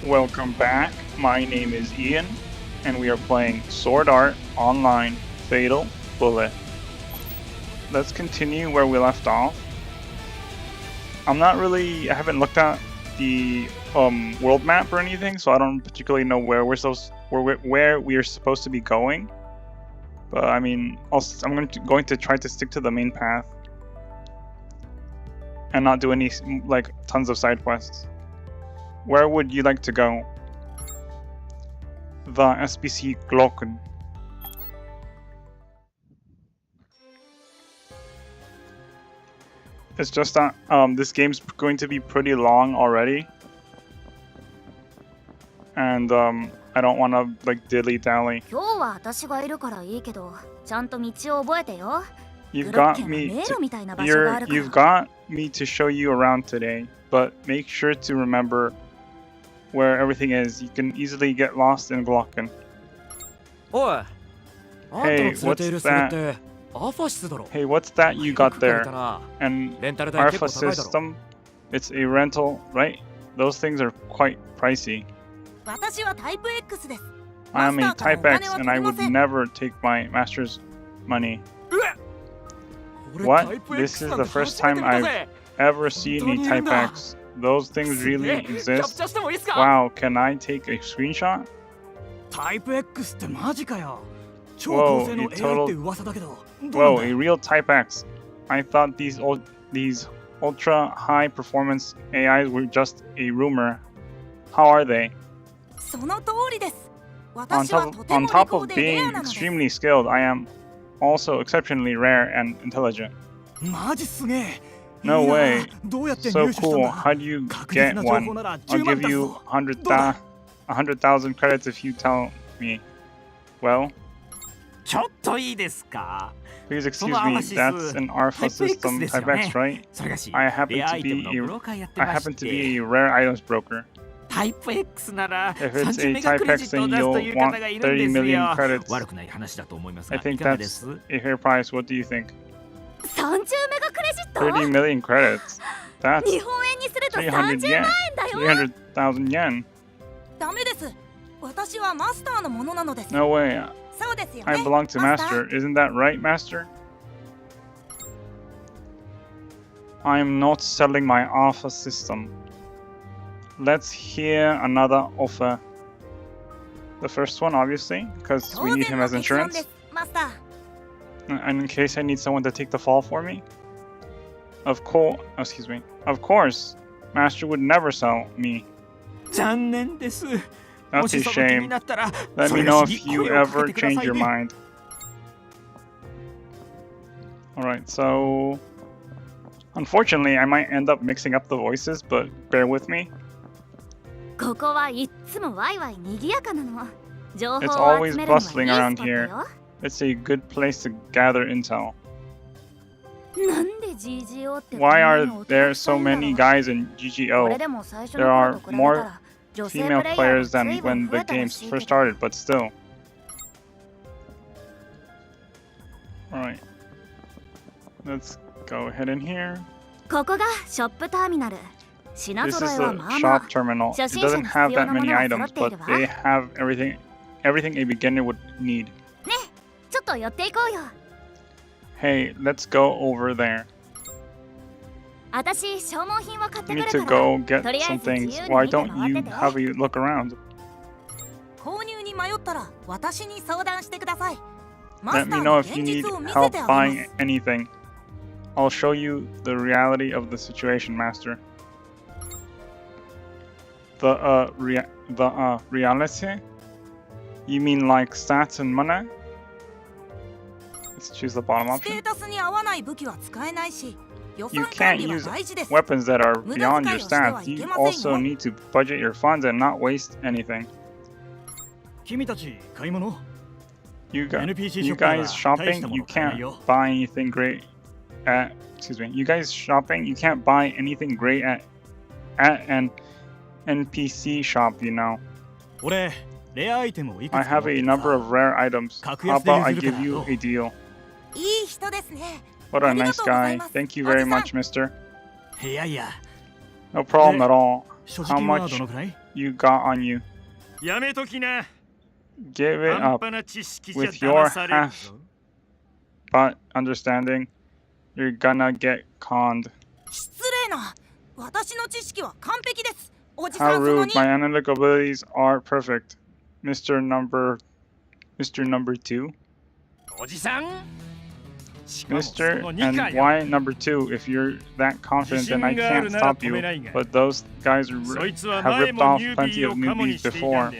Welcome back. My name is Ian, and we are playing Sword Art Online Fatal Bullet. Let's continue where we left off. I haven't looked at the world map or anything, so I don't particularly know where we're supposed to be going. But I mean, I'm going to try to stick to the main path and not do any tons of side quests. Where would you like to go? The SBC Glocken. It's just that this game's going to be pretty long already, and I don't want to dilly-dally. You've got me to show you around today, but make sure to remember where everything is. You can easily get lost in Glocken. Hey, what's that you got there? An Alpha system? It's a rental, right? Those things are quite pricey. I am a Type X and I would never take my master's money. What? This is the first time I've ever seen a Type X. Those things really exist? Wow, can I take a screenshot? Whoa, a real Type X. I thought these ultra high performance AIs were just a rumor. How are they? On top of being extremely skilled, I am also exceptionally rare and intelligent. No way. So cool. How do you get one? I'll give you 100,000 credits if you tell me. Well? Please excuse me, that's an Alpha system Type X, right? I happen to be a rare items broker. If it's a Type X, then you'll want 30 million credits. I think that's a fair price. What do you think? 30 million credits? That's 300 yen. 300,000 yen. No way. I belong to Master. Isn't that right, Master? I am not selling my Alpha system. Let's hear another offer. The first one, obviously, because we need him as insurance. And in case I need someone to take the fall for me. Of course, Master would never sell me. That's a shame. Let me know if you ever change your mind. Alright, so unfortunately I might end up mixing up the voices, but bear with me. It's always bustling around here. It's a good place to gather intel. Why are there so many guys in GGO? There are more female players than when the game first started, but still. Alright. Let's go ahead in here. This is the shop terminal. It doesn't have that many items, but they have everything a beginner would need. Hey, let's go over there. I need to go get some things. Why don't you have a look around? Let me know if you need help buying anything. I'll show you the reality of the situation, Master. The reality? You mean like stats and money? Let's choose the bottom option. You can't use weapons that are beyond your stats. You also need to budget your funds and not waste anything. You guys shopping? You can't buy anything great at... You guys shopping? You can't buy anything great at an NPC shop, you know. I have a number of rare items. How about I give you a deal? What a nice guy. Thank you very much, mister. No problem at all. How much you got on you? Give it up. With your half but understanding, you're gonna get conned. How rude. My analytical abilities are perfect. Mr. Number 2? Mr. And why number 2? If you're that confident, then I can't stop you. But those guys have ripped off plenty of newbies before.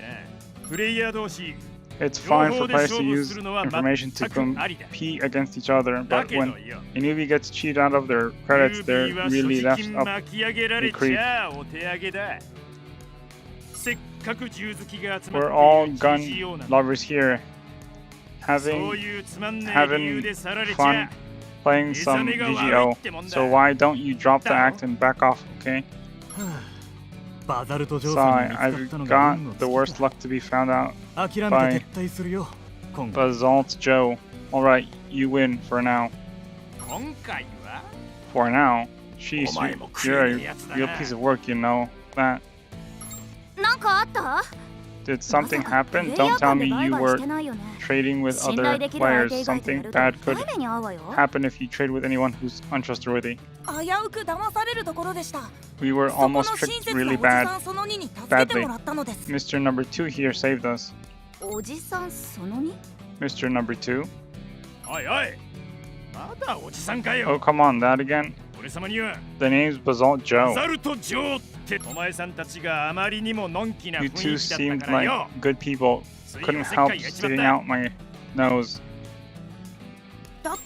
It's fine for players to use information to compete against each other, but when a newbie gets cheated out of their credits, they're really left up a creek. We're all gun lovers here, having fun playing some GGO, so why don't you drop the act and back off, okay? Sigh, I've got the worst luck to be found out by Basalt Joe. Alright, you win for now. For now? Jeez, you're a real piece of work, you know that. Did something happen? Don't tell me you were trading with other players. Something bad could happen if you trade with anyone who's untrustworthy. We were almost tricked really badly. Mr. Number 2 here saved us. Mr. Number 2? Oh, come on, that again? The name's Basalt Joe. You two seemed like good people. Couldn't help sticking out my nose. But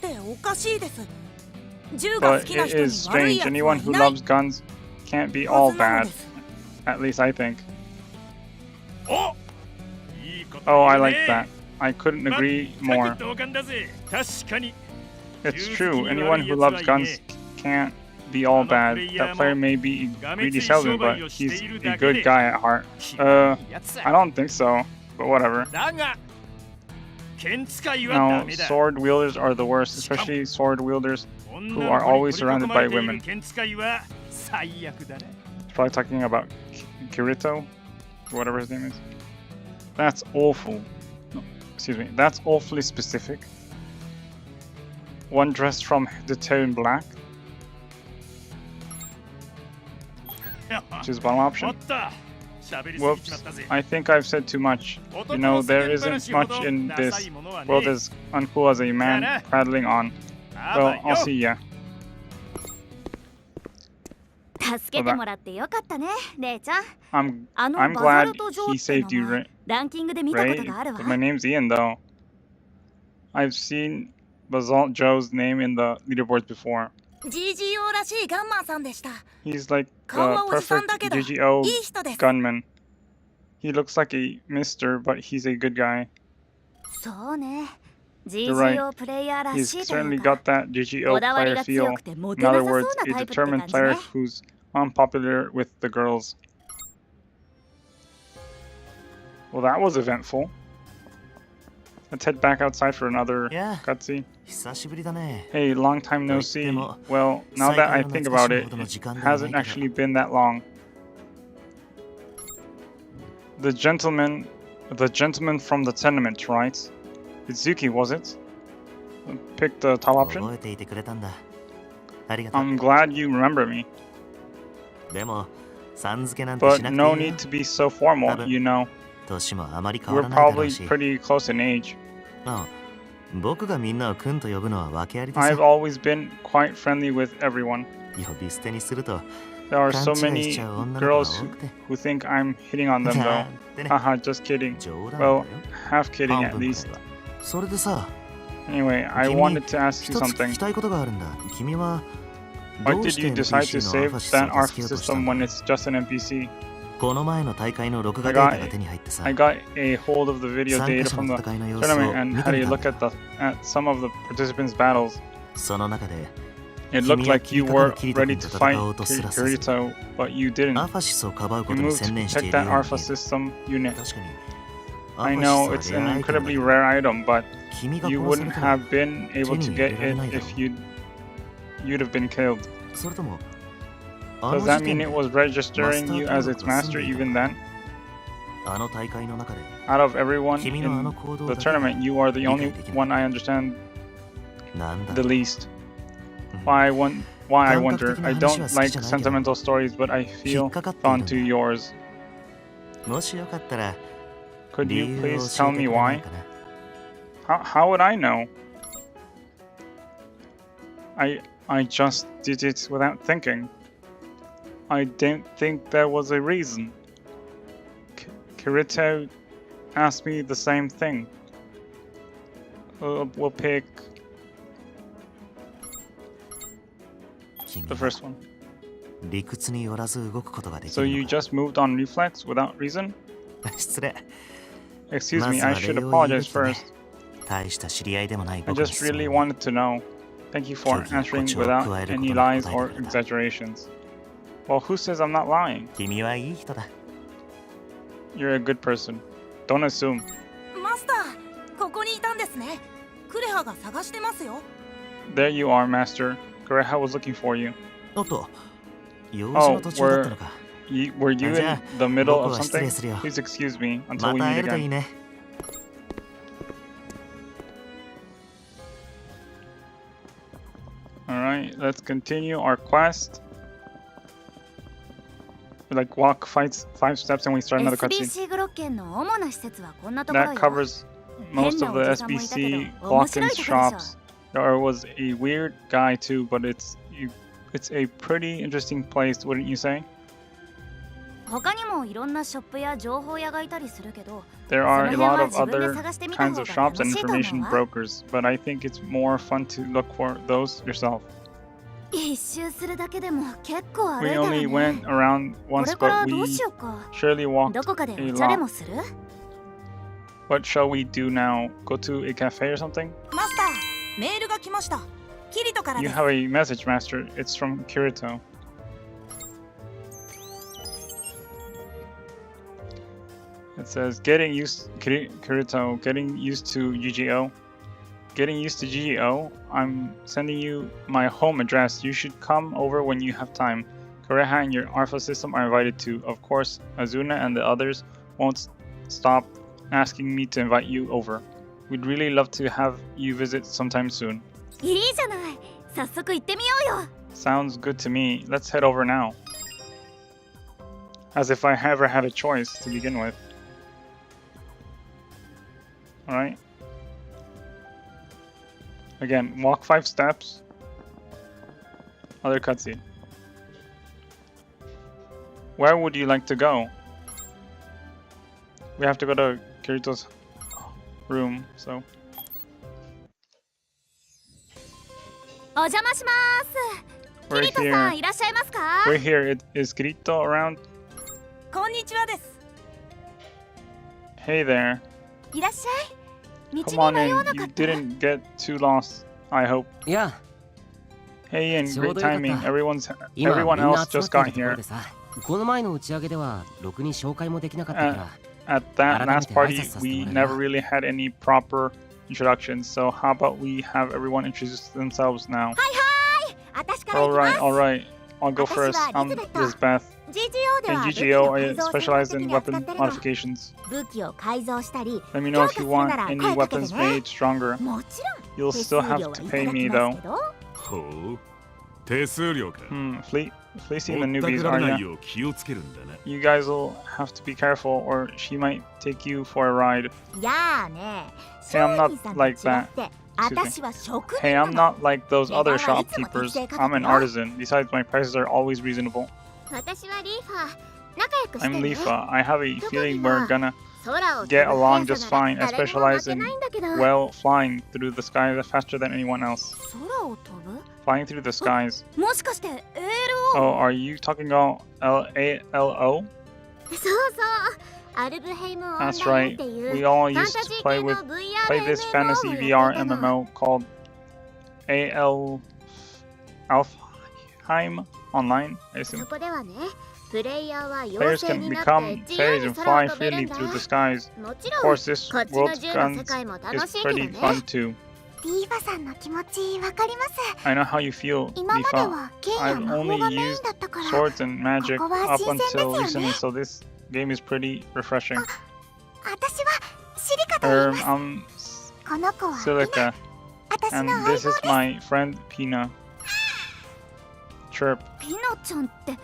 it is strange. Anyone who loves guns can't be all bad. At least I think. Oh, I like that. I couldn't agree more. It's true. Anyone who loves guns can't be all bad. That player may be a greedy salesman, but he's a good guy at heart. I don't think so, but whatever. No, sword wielders are the worst, especially sword wielders who are always surrounded by women. He's probably talking about Kirito, or whatever his name is. That's awful. No, excuse me, that's awfully specific. One dressed from the toe in black. Choose one option. Whoops, I think I've said too much. You know, there isn't much in this world as uncool as a man prattling on. Well, I'll see ya. I'm glad he saved you, Ray, but my name's Ian, though. I've seen Basalt Joe's name in the leaderboards before. He's like the perfect GGO gunman. He looks like a mister, but he's a good guy. You're right. He's certainly got that GGO player feel. In other words, a determined player who's unpopular with the girls. Well, that was eventful. Let's head back outside for another cutscene. Hey, long time no see. Well, now that I think about it, it hasn't actually been that long. The gentleman from the tenement, right? Itsuki, was it? Pick the top option. I'm glad you remember me. But no need to be so formal, you know. We're probably pretty close in age. I've always been quite friendly with everyone. There are so many girls who think I'm hitting on them though. Haha, just kidding. Well, half kidding at least. Anyway, I wanted to ask you something. Why did you decide to save that ARF system when it's just an NPC? I got a hold of the video data from the tournament and had a look at some of the participants' battles. It looked like you were ready to fight Kirito, but you didn't. You moved to protect that Alpha system unit. I know it's an incredibly rare item, but you wouldn't have been able to get it if you'd have been killed. Does that mean it was registering you as its master even then? Out of everyone in the tournament, you are the only one I understand the least. Why I wonder. I don't like sentimental stories, but I feel drawn to yours. Could you please tell me why? How would I know? I just did it without thinking. I didn't think there was a reason. Kirito asked me the same thing. We'll pick the first one. So you just moved on reflex without reason? Excuse me, I should apologize first. I just really wanted to know. Thank you for answering without any lies or exaggerations. Well, who says I'm not lying? You're a good person. Don't assume. There you are, Master. Kureha was looking for you. Oh, were you in the middle of something? Please excuse me until we meet again. Alright, let's continue our quest. We like walk 5 steps and we start another cutscene. That covers most of the SBC walk-in shops. There was a weird guy too, but it's a pretty interesting place, wouldn't you say? There are a lot of other kinds of shops and information brokers, but I think it's more fun to look for those yourself. We only went around once, but we surely walked a lot. What shall we do now? Go to a cafe or something? You have a message, Master. It's from Kirito. It says, Kirito, getting used to GGO. Getting used to GGO? I'm sending you my home address. You should come over when you have time. Kureha and your Alpha system are invited too. Of course, Azuna and the others won't stop asking me to invite you over. We'd really love to have you visit sometime soon. Sounds good to me. Let's head over now. As if I ever had a choice to begin with. Alright. Again, walk 5 steps. Other cutscene. Where would you like to go? We have to go to Kirito's room, so. We're here. We're here. Is Kirito around? Hey there. Come on in. You didn't get too lost, I hope. Yeah. Hey Ian, great timing. Everyone else just got here. At that last party, we never really had any proper introductions, so how about we have everyone introduce themselves now? Alright. I'll go first. I'm Lisbeth. In GGO, I specialize in weapon modifications. Let me know if you want any weapons made stronger. You'll still have to pay me though. Fleecing the newbies, are ya? You guys will have to be careful or she might take you for a ride. Hey, I'm not like that. Hey, I'm not like those other shopkeepers. I'm an artisan. Besides, my prices are always reasonable. I'm Lifa. I have a feeling we're gonna get along just fine. I specialize in, well, flying through the skies faster than anyone else. Flying through the skies. Oh, are you talking about LALO? That's right. We all used to play this fantasy VR MMO called Alfheim Online, I assume. Players can become fairies and fly freely through the skies. Of course, this world's guns is pretty fun too. Diva さんの気持ちわかります。 I know how you feel, 今まで Diva. は剣や I've 魔法 only がメイン used だったから、 swords and magic ここは up 新鮮ですよ until ね。 recently, so this game is pretty refreshing. 私はシリカと言います。 I'm この子は Silica, 私の and 相棒 this です。 is my friend Pina. Chirp. ピナちゃんって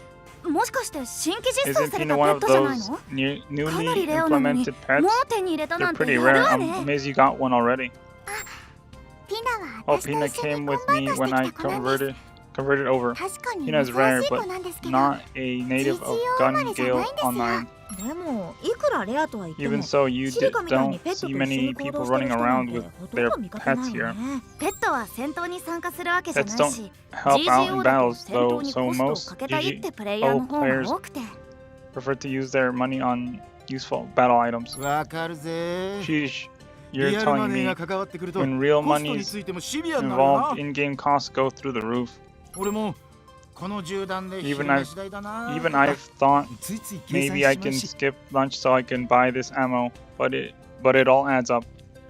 もしかして新規実装 Isn't され Pina たペ one ッ of トじゃない those の？ newly レアなのに implemented pets? もう手に入れたな They're んて pretty や rare. るわ I'm ね。 amazed you got one already. ピナは Oh, 私と Pina 一緒に came コン with バー me トして when き I た子なんです。 converted over. 確かに Pina is 珍 rare, しい子 but なんですけど、 not a native of Gun Gale Online. でもいくらレアとは言っても Even so, you シリカみたいに don't ペットと see 一緒 many に行 people 動してる running 人なん around て with ほとん their ど見かけ pets ないよ here. ね。ペットは戦闘に参加するわけじゃ Pets ないし、 don't help out in GGO だと battles 戦闘 though, に so コストを most かけたいってプレイヤー GGO の方が players 多くて。 prefer to use their money on useful battle items. わかるぜ。 Sheesh, リ you're アルマ telling ネー me が関わってくると、 when real コストに money's ついてもシビアになるよ involved, な。 in-game costs go through the roof. 俺もこの銃弾で Even 昼飯代だな。 Even I've thought ついつい計算 maybe I し can まし。 skip lunch so I can buy this ammo, but it all adds up.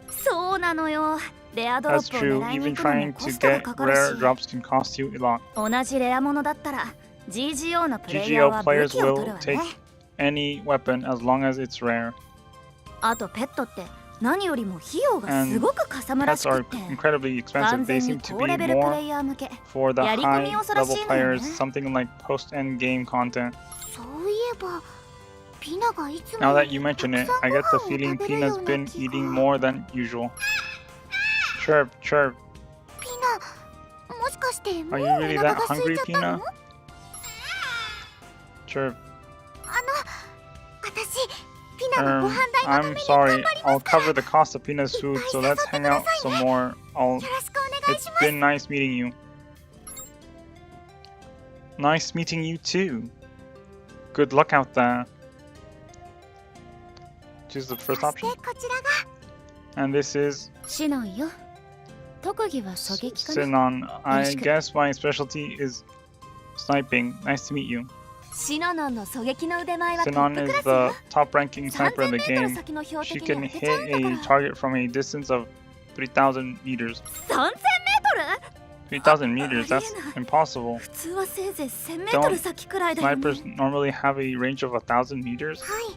そうなのよ。レアドロ That's ップを true. 狙いに Even 行くのも trying コ to ストが get かかる rare し、 drops can cost you a lot. 同じレアものだったら GGO のプレイヤー GGO は武 players 器を取る will わ take ね。 any weapon as long as it's rare. あとペットって何よりも費用がすごくかさむらし Pets く are って、 incredibly 完 expensive. They 全に seem to 高 be レベルプ more レイヤー向け。 for the やり込み要素らし high い level のよね。 players, something like post-end game content. そういえばピナがいつ Now も that you mention it, I get the feeling Pina's been eating more than usual. Chirp, chirp. ピナもしかしてもう Are お you really 腹 that が空い hungry, ちゃったの？ Pina? Chirp. 私ピナのご飯代のため I'm に頑 sorry. 張りま I'll すから。 cover the cost of Pina's food, so let's hang out some more. よろしくお願い It's します。 been nice meeting you. Nice meeting you too. Good luck out there. Choose the そ first して option. こちらが And this is シノンよ。特技は狙撃かな。 Sinon. I Yes. guess my specialty is sniping. Nice to meet you. シノノンの狙撃の腕前はトッ Sinon プク is ラスよ。 the top ranking sniper in the 3000メートル game. 先の標 She 的に can 当てちゃうん hit だ a から。 target from a distance of 3,000 meters. 3000メートル？ 3,000 meters? That's impossible. 普通はせいぜい1000メートル先くらいだよね。 Snipers normally have a range of 1,000 meters. はい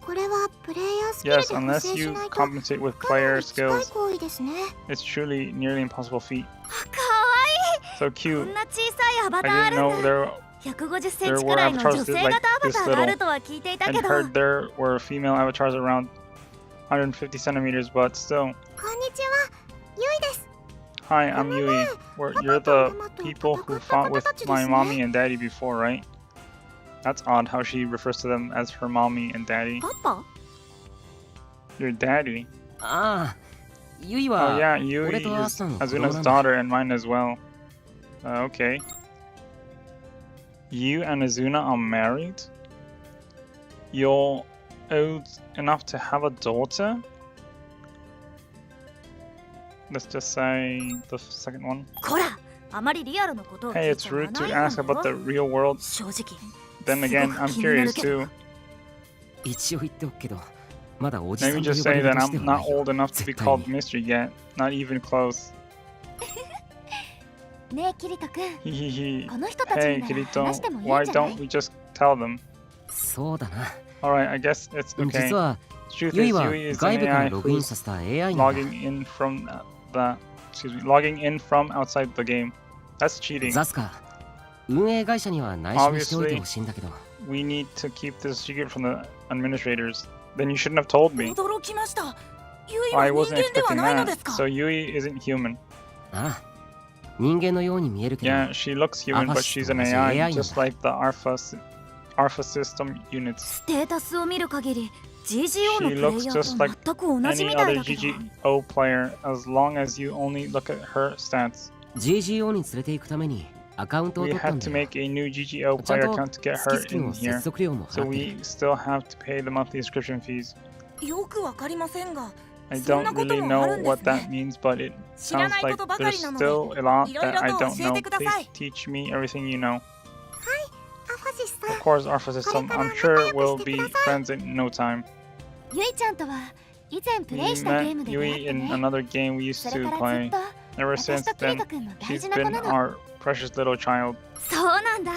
これはプレイヤースキルで Yes, 補 unless 正し you ないと compensate with かな player り近い skills, 行為ですね。 it's truly nearly impossible feat. かわ So いい。こ cute. んな小さいアバター I あ didn't る know んだ。 there 150センチくらいの女性型アバターがあるとは聞いていた and けど。 heard there were female avatars around 150 centimeters, but still. こんにちはゆいです。 Hi, I'm Yui. You're the people who fought with my mommy and daddy before, right? That's odd how she refers to them as her mommy and daddy. パパ？ Your daddy? ああ、ゆい Oh は yeah, Yui 俺とア is スの子供 Azuna's なんだ。 daughter and mine as well. Okay. You and Azuna are married? You're old enough to have a daughter? Let's just say the second one. こら、あまりリアルのことを Hey, 聞い it's ちゃわ rude ない to わ ask about the よ。 real world. 正直。 Then again, I'm curious too. 一応言っておくけど、まだおじ Let さ me んと just 呼ば say れる that 年で I'm はな not いよ。 old enough to be 絶対 called に。 mystery yet. Not even close. ねえ、キリト君。 Hehehe. この人たち Hey, になら Kirito, 話してもいいん why じゃない？ don't we just tell them? そうだな。 Alright, I guess it's okay. 実は Truth ゆい is, は Yui is 外 an 部から AI ログイン who's させた AI なんだ。 logging in from logging in from outside the game. That's cheating. ザスカ、運営会社には内緒にしておいてほしいんだけど。We need to keep this secret from the administrators. Then you shouldn't have told me. 驚きました。ユイは I 人 wasn't 間では expecting ないのです that. か？ So Yui isn't human. ああ、人間のように見えるけど、 Yeah, she looks human, but she's an Alpha AI, system just like the Alpha system units. ステータスを見る限り GGO の She プレイ looks ヤ just ー like と全く同じ any みた other いだけど。 GGO player, as long as you only look at her stats. GGO に連れて行くためにアカウントを We 取ったん had to だよ。 make a new GGO ちゃん player と account to get 月 her 々 in の接 here. 続料も So 払って we る。 still have to pay the monthly subscription fees. よくわかりませんが、 I そんな don't こと really もあ know るんです what that ね。 means, but it 知ら sounds ないこ like とばか there's りなので、 still a lot いろい that ろ I と don't 教え know. てください。 Please teach me everything you know. アファシスさ Of course, Alpha system. I'm sure we'll be friends in no time. ユイちゃんとは以前プレイ We したゲーム met で出会っ Yui て in ね。 another game we そ used れ to からずっ play. と Ever 私 since とキリ then, ト君の大 she's 事な子 been なの。 our precious little child. そうなんだ。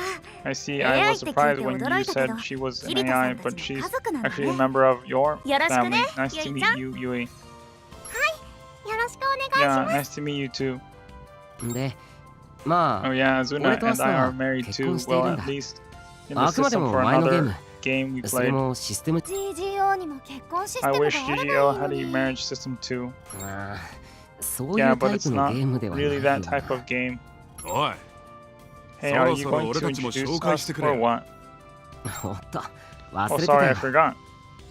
I see. I was surprised when you said she was an AI, but she's actually a member of your よろしく family. ね、 Nice ゆ to いちゃ meet ん。 you, Yui. よろしくお願いし Yeah, ます nice to meet you too. で、ま Oh あ、 yeah, Azuna 俺と and I ア are スナは married 結 too. 婚してい Well, るん at だ。 least in the あくまで system も for 前のゲー another ム。 game we それ played. もシステム。 GGO にも結婚システ I ムが wish あればいい GGO の had a に。 marriage system too. まあ、そうい Yeah, うタ but イ it's プの not ゲームではない really よ that な。 type of game. おい Hey, そ are ろ you そろ going 俺 to たちも introduce 紹介 us してくれ or what? おっと、 Oh, 忘れてた sorry, I よ。 forgot.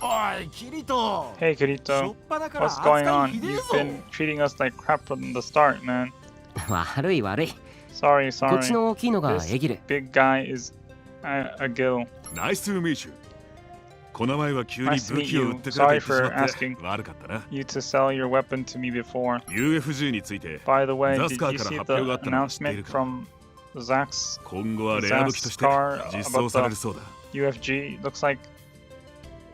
おいキリト Hey, しょ Kirito. っぱだから What's going 扱 on? いひでえ You've ぞ been treating us like crap from the start, man. 悪い悪い。 Sorry, こっち sorry. の大きいのが This エギル。 big guy is a Gil. ナイスミーチューこの前は急に Nice to 武 meet 器を売 you. ってくれと言ってし Sorry ま for って asking 悪かったな you to sell your weapon to me before. UFG について By the way, ザ did スカー you から see 発表があ the ったのを知ってい announcement るか from Zach's 今後はレア武器として Zaskar 実装されるそうだ UFG? Looks like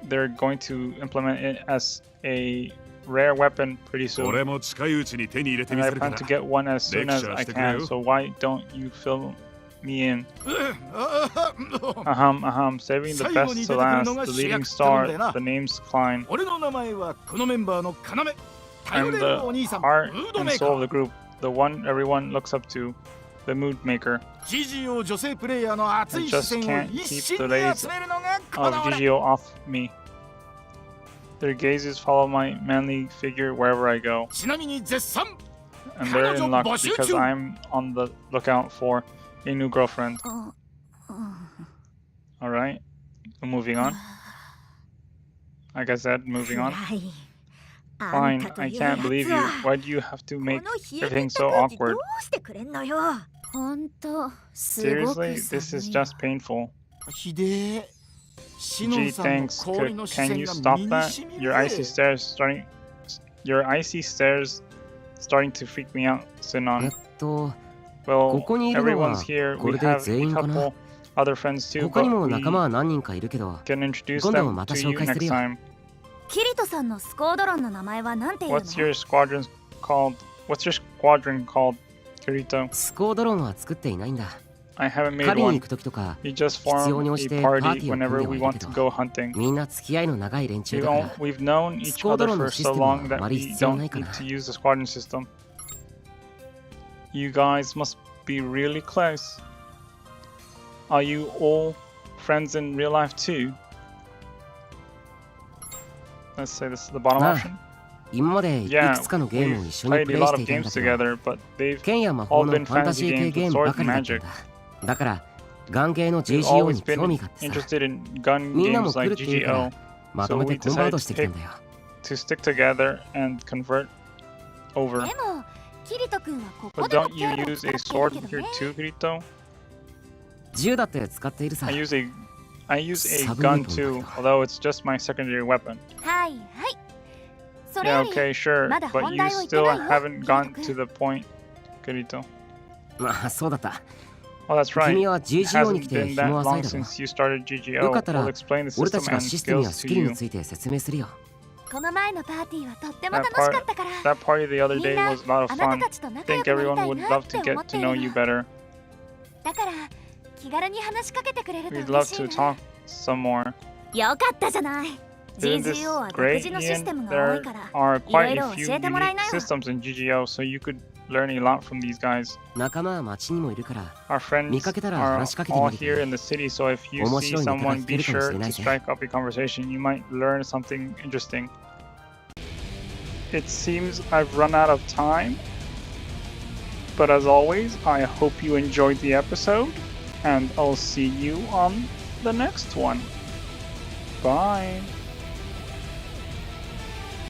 they're going to implement it as a rare weapon pretty soon. 俺も近いうちに手に入れてみ And せ I るか plan ら to get one as soon as I can, so why don't you fill me in? Saving the best to last, the leading star, the name's Klein, 俺の名前はこのメンバーの要頼 and れるお兄 the さん heart ムード and メーカ soul of ー the group, the one everyone looks up to, the mood maker. GGO 女性プレイヤーの熱 I い just 視線を can't 一 keep 心 the に rays 集めるのがこ of の俺 GGO off me. Their gazes follow my manly figure wherever I go, ちなみに絶賛 and they're in luck because I'm on the lookout for a new girlfriend. あうん Alright, moving on. Like I said, moving on. 暗いあん Fine, たと I いう can't や believe つ you. は Why do you have to こ make の冷え everything 切った so 空気ど awkward? うしてくれんのよほんとすごく Seriously, this is 寒い just painful. ひでえシノン Gee, さんの thanks. 氷の視 Can 線 you が stop 身に that? 染み Your る icy ぜ stares starting to freak me out, え Sinon. っと、 Well, ここにいるのは everyone's here. こ We れで have 全 a 員かな couple other friends too, 他に but も we 仲間は何人かいるけど、 can introduce 今度 them また to 紹 you 介する next よ。 time. キリトさんのスコードロンの名前はなんていうの What's your squadron called? What's your squadron called, Kirito? スコードロンは作っていないんだ。 I haven't made 狩りに one. 行く時とか、 We just 必要 form に a 応じてパーティ party ーを組ん whenever では we いる want けど to go hunting. みんな付き合いの長い連中だから We've known each Squadron other for のシス so テムは long that あまり we 必要 don't ないか need な。 to use the squadron system. You guys must be really close. Are you all friends in real life too? Let's say this is the bottom ああ option. 今までい Yeah, くつかのゲームを we've 一緒に played プ a レイし lot て of いたん games だけど、 together, but they've 剣や魔法 all の been ファンタジー fantasy 系 games ゲー with ムば swords か and りだったん magic. だ。だから、ガンゲーの We've GGO always に興 been 味があってさ、 interested in gun みんなも games 来る like っていうから GGO, まとめてコンバートしてきたんだよ。 to stick together and convert over. でもキリト君はここ But でも don't キ you ャラを use 使っ a て sword いるけど here ね too, Kirito? 銃だって使っているさ I。use a gun 寒いと too, 思うけど。 although it's just my secondary weapon. はいはいそれ Yeah, より okay, sure, まだ but 本 you 題を言って still ないよ haven't gone キリト to the point, Kirito. まあ、そうだった。 Oh, that's right. 君は It GGO に hasn't 来て been 日 that も long 浅いだろ。 since you started よ GGO. かったら We'll explain the 俺た system ちが and システムや skills ス to キル you. について説明するよ。この前のパーティーはとっても That 楽しかったから That party the other day was a lot of あな fun. たたちと I 仲良 think くなり everyone たい would な love って to 思 get って to い know る you の better. だから気軽に話しかけてくれると We'd 嬉 love しい to な talk some more. よかったじゃない Isn't this GGO は独 great, 自のシス Ian? テムが多い There から are quite いろい a ろ few 教えてもらい unique なよ systems in GGO, so you could learn a lot from these guys. 仲間は街にもいるから、 Our friends 見かけたら are 話しかけてみ all ると here in the city, so if you 面 see 白いネタが someone, 聞け be るかもし sure れな to いぜ。 strike up a conversation. You might learn something interesting. It seems I've run out of time, but as always, I hope you enjoyed the episode, and I'll see you on the next one. Bye.